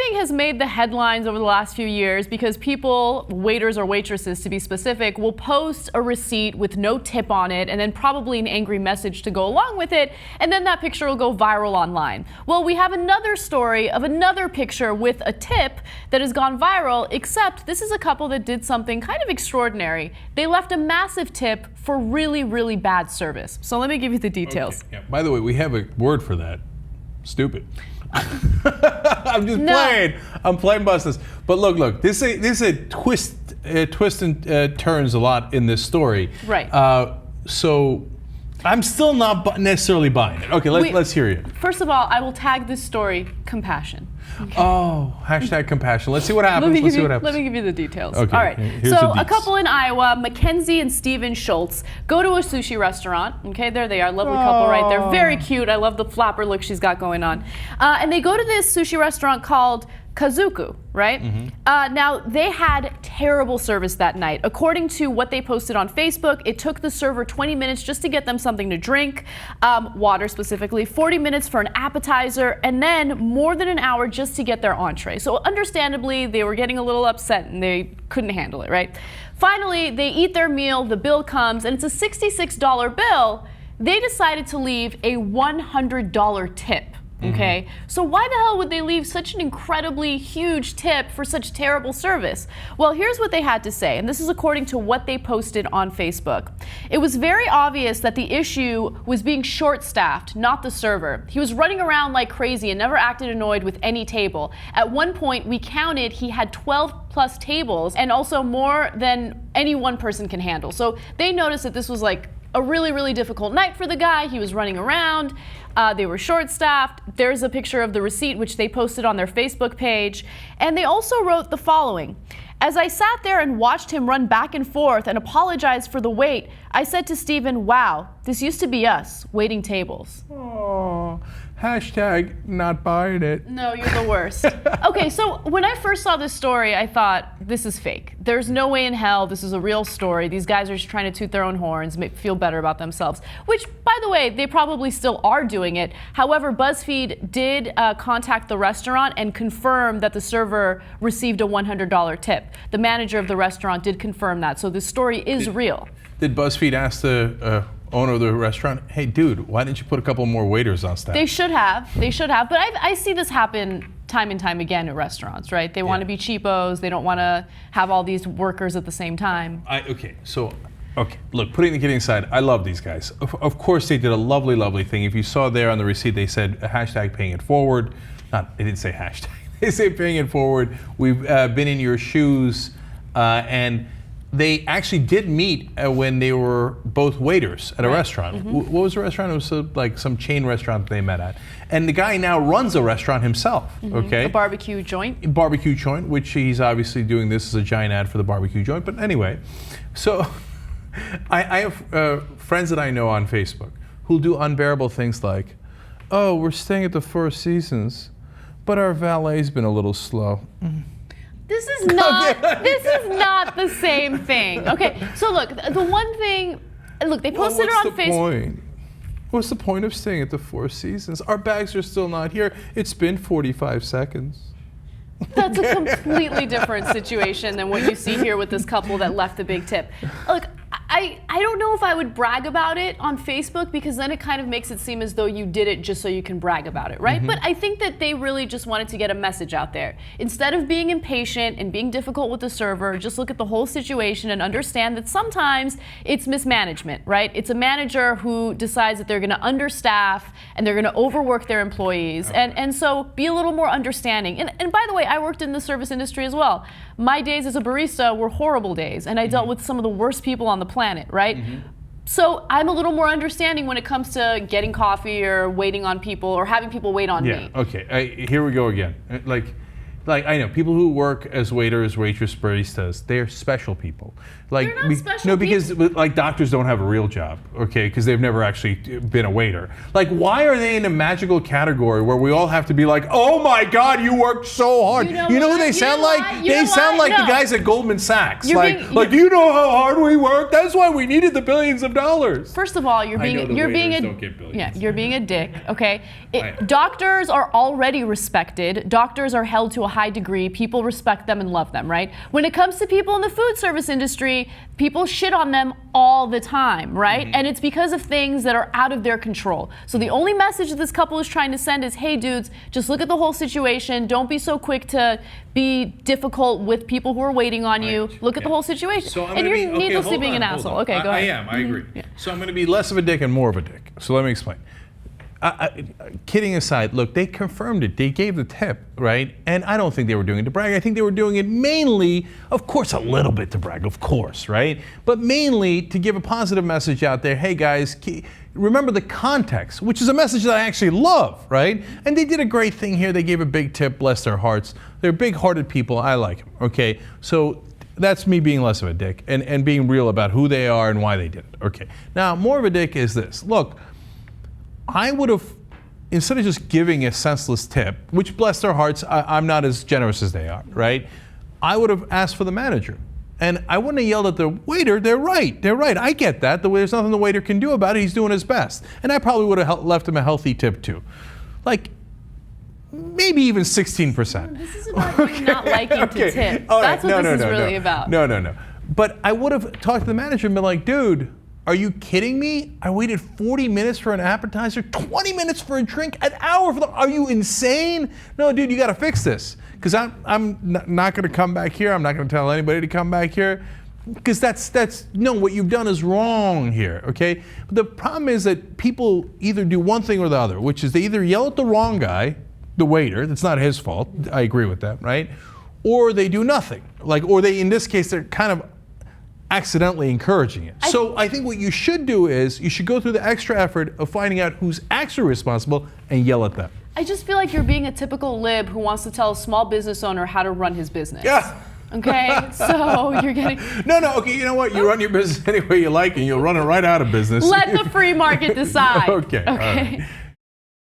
thing has made the headlines over the last few years because people, waiters or waitresses to be specific, will post a receipt with no tip on it and then probably an angry message to go along with it, and then that picture will go viral online. Well, we have another story of another picture with a tip that has gone viral, except this is a couple that did something kind of extraordinary. They left a massive tip for really, really bad service. So let me give you the details. Okay. Yeah. By the way, we have a word for that. Stupid. I'm just playing. I'm playing Bustas. But look. This is a twist and turns a lot in this story. Right. So I'm still not necessarily buying it. Okay, let's hear you. First of all, I will tag this story compassion. Okay. Oh, hashtag compassion. Let's see what happens. Let me give you the details. Okay, all right. Here's so the a couple in Iowa, Makenzie and Steven Schultz, go to a sushi restaurant. Okay, there they are. Lovely couple right there. Very cute. I love the flapper look she's got going on. And they go to this sushi restaurant called Kazoku, right? Now, they had terrible service that night. According to what they posted on Facebook, it took the server 20 minutes just to get them something to drink, water specifically, 40 minutes for an appetizer, and then more than an hour just to get their entree. So understandably, they were getting a little upset and they couldn't handle it, right? Finally, they eat their meal, the bill comes, and it's a $66 bill. They decided to leave a $100 tip. Okay, so why the hell would they leave such an incredibly huge tip for such terrible service? Well, here's what they had to say, and this is according to what they posted on Facebook. It was very obvious that the issue was being short-staffed, not the server. He was running around like crazy and never acted annoyed with any table. At one point, we counted he had 12 plus tables and also more than any one person can handle. So they noticed that this was like a really, really difficult night for the guy. He was running around. They were short-staffed. There's a picture of the receipt, which they posted on their Facebook page. And they also wrote the following. As I sat there and watched him run back and forth and apologized for the wait, I said to Steven, wow, this used to be us, waiting tables. Oh, hashtag not buying it. No, you're the worst. Okay, so when I first saw this story, I thought, this is fake. There's no way in hell this is a real story. These guys are just trying to toot their own horns, feel better about themselves, which, by the way, they probably still are doing it. However, BuzzFeed did contact the restaurant and confirm that the server received a $100 tip. The manager of the restaurant did confirm that, so this story is real. Did BuzzFeed ask the owner of the restaurant, hey, dude, why didn't you put a couple more waiters on staff? They should have. But I see this happen time and time again at restaurants, right? They want to be cheapos. They don't want to have all these workers at the same time. Okay, look, putting the kidding aside, I love these guys. Of course, they did a lovely, lovely thing. If you saw there on the receipt, they said hashtag paying it forward. They didn't say hashtag. They say paying it forward. We've been in your shoes, and they actually did meet when they were both waiters at a restaurant. What was the restaurant? It was like some chain restaurant they met at. And the guy now runs a restaurant himself, okay? A barbecue joint. Barbecue joint, which he's obviously doing this as a giant ad for the barbecue joint. But anyway, so I have friends that I know on Facebook who'll do unbearable things like, oh, we're staying at the Four Seasons, but our valet's been a little slow. This is not the same thing. Okay, so look, the one thing, look, they posted it on Facebook. What's the point of staying at the Four Seasons? Our bags are still not here. It's been 45 seconds. That's a completely different situation than what you see here with this couple that left the big tip. Look, I don't know if I would brag about it on Facebook, because then it kind of makes it seem as though you did it just so you can brag about it, right? But I think that they really just wanted to get a message out there. Instead of being impatient and being difficult with the server, just look at the whole situation and understand that sometimes it's mismanagement, right? It's a manager who decides that they're going to understaff and they're going to overwork their employees. And so be a little more understanding. And by the way, I worked in the service industry as well. My days as a barista were horrible days, and I dealt with some of the worst people on the planet, right? So I'm a little more understanding when it comes to getting coffee or waiting on people or having people wait on me. Yeah, okay, here we go again. Like I know people who work as waiters, waitress, baristas, they're special people. Like, they're not special no, because like doctors don't have a real job, okay, because they've never actually been a waiter. Like, why are they in a magical category where we all have to be like, oh my God, you worked so hard? You know who they sound like? They sound like the guys at Goldman Sachs. Like, do you know how hard we worked? That's why we needed the billions of dollars. First of all, you're being a dick, okay? Doctors are already respected. Doctors are held to a high degree. People respect them and love them, right? When it comes to people in the food service industry, people shit on them all the time, right? And it's because of things that are out of their control. So the only message that this couple is trying to send is, hey dudes, just look at the whole situation. Don't be so quick to be difficult with people who are waiting on you. Look at the whole situation. So and you're needlessly being an asshole. Okay, go ahead. I agree. So I'm going to be less of a dick and more of a dick. So let me explain. Kidding aside, look, they confirmed it. They gave the tip, right? And I don't think they were doing it to brag. I think they were doing it mainly, of course, a little bit to brag, of course, right? But mainly to give a positive message out there. Hey, guys, remember the context, which is a message that I actually love, right? And they did a great thing here. They gave a big tip, bless their hearts. They're big-hearted people. I like them, okay? So that's me being less of a dick and being real about who they are and why they did it, okay? Now, more of a dick is this. Look, I would have, instead of just giving a senseless tip, which bless their hearts, I'm not as generous as they are, right? I would have asked for the manager. And I wouldn't have yelled at the waiter. They're right. I get that. There's nothing the waiter can do about it. He's doing his best. And I probably would have left him a healthy tip too. Like, maybe even 16%. This is about you not liking to tip. All That's right. what this is really about. No. But I would have talked to the manager and been like, dude, are you kidding me? I waited 40 minutes for an appetizer, 20 minutes for a drink, an hour for the, are you insane? No, dude, you gotta fix this. Because I'm not gonna come back here. I'm not gonna tell anybody to come back here. Because no, what you've done is wrong here, okay? But the problem is that people either do one thing or the other, which is they either yell at the wrong guy, the waiter, that's not his fault, I agree with that, right? Or they do nothing. Or they, in this case, they're kind of accidentally encouraging it. So I think what you should do is you should go through the extra effort of finding out who's actually responsible and yell at them. I just feel like you're being a typical lib who wants to tell a small business owner how to run his business. Yeah. Okay, so you're getting... No, okay, you know what? You run your business any way you like and you'll run it right out of business. Let the free market decide. Okay. All right.